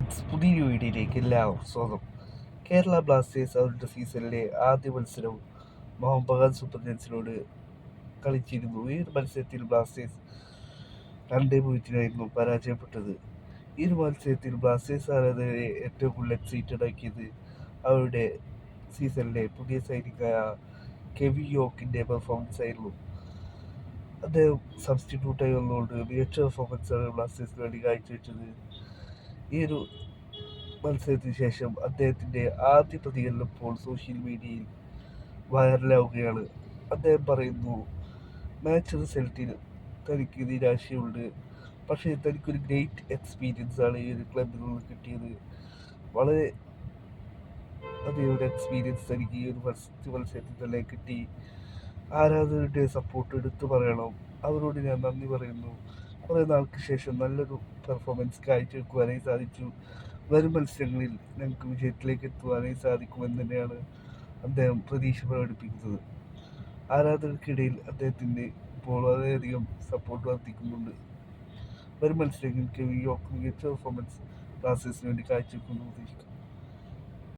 പുതിയ വീഡിയോയിലേക്ക് എല്ലാവർക്കും സ്വാഗതം. കേരള ബ്ലാസ്റ്റേഴ്സ് അവരുടെ സീസണിലെ ആദ്യ മത്സരം മോഹൻ ബഗാൻ സൂപ്പർ ജയൻസിനോട് കളിച്ചിരുന്നു. ഈ ഒരു മത്സരത്തിൽ ബ്ലാസ്റ്റേഴ്സ് 2-0 പരാജയപ്പെട്ടത്. ഈ ഒരു മത്സരത്തിൽ ബ്ലാസ്റ്റേഴ്സ് ആരാധകരെ ഏറ്റവും കൂടുതൽ എക്സൈറ്റഡ് ആക്കിയത് അവരുടെ സീസണിലെ പുതിയ സൈനികമായ കെവി യോക്കിൻ്റെ പെർഫോമൻസ് ആയിരുന്നു. അദ്ദേഹം സബ്സ്റ്റിറ്റ്യൂട്ടായി വന്നുകൊണ്ട് മികച്ച പെർഫോമൻസാണ് ബ്ലാസ്റ്റേഴ്സിന് വേണ്ടി കാഴ്ചവെച്ചത്. ഈ ഒരു മത്സരത്തിന് ശേഷം അദ്ദേഹത്തിൻ്റെ ആദ്യ പ്രതികരണം ഇപ്പോൾ സോഷ്യൽ മീഡിയയിൽ വൈറലാവുകയാണ്. അദ്ദേഹം പറയുന്നു, മാച്ച് റിസൾട്ടിൽ തനിക്ക് നിരാശയുണ്ട്, പക്ഷേ തനിക്കൊരു ഗ്രേറ്റ് എക്സ്പീരിയൻസ് ആണ് ഈ ഒരു ക്ലബിൽ നിന്ന് കിട്ടിയത്. വളരെ അധികം ഒരു എക്സ്പീരിയൻസ് തനിക്ക് ഈ ഒരു ഫസ്റ്റ് മത്സരത്തിൽ തന്നെ കിട്ടി. ആരാധകരുടെ സപ്പോർട്ട് എടുത്തു പറയണം. അവരോട് ഞാൻ നന്ദി പറയുന്നു. കുറേ നാൾക്ക് ശേഷം നല്ലൊരു പെർഫോമൻസ് കാഴ്ചവെക്കുവാനായി സാധിച്ചു. വരും മത്സരങ്ങളിൽ ഞങ്ങൾക്ക് വിജയത്തിലേക്ക് എത്തുവാനായി സാധിക്കുമെന്ന് തന്നെയാണ് അദ്ദേഹം പ്രതീക്ഷ പ്രകടിപ്പിക്കുന്നത്. ആരാധകർക്കിടയിൽ അദ്ദേഹത്തിന് ഇപ്പോൾ വളരെയധികം സപ്പോർട്ട് വർദ്ധിക്കുന്നുണ്ട്. വരും മത്സരങ്ങളിൽ കെവി യോർക്ക് മികച്ച പെർഫോമൻസ് ബ്ലാസ്റ്റേഴ്സിന് വേണ്ടി കാഴ്ചവെക്കുമെന്ന് പ്രതീക്ഷിക്കുന്നു.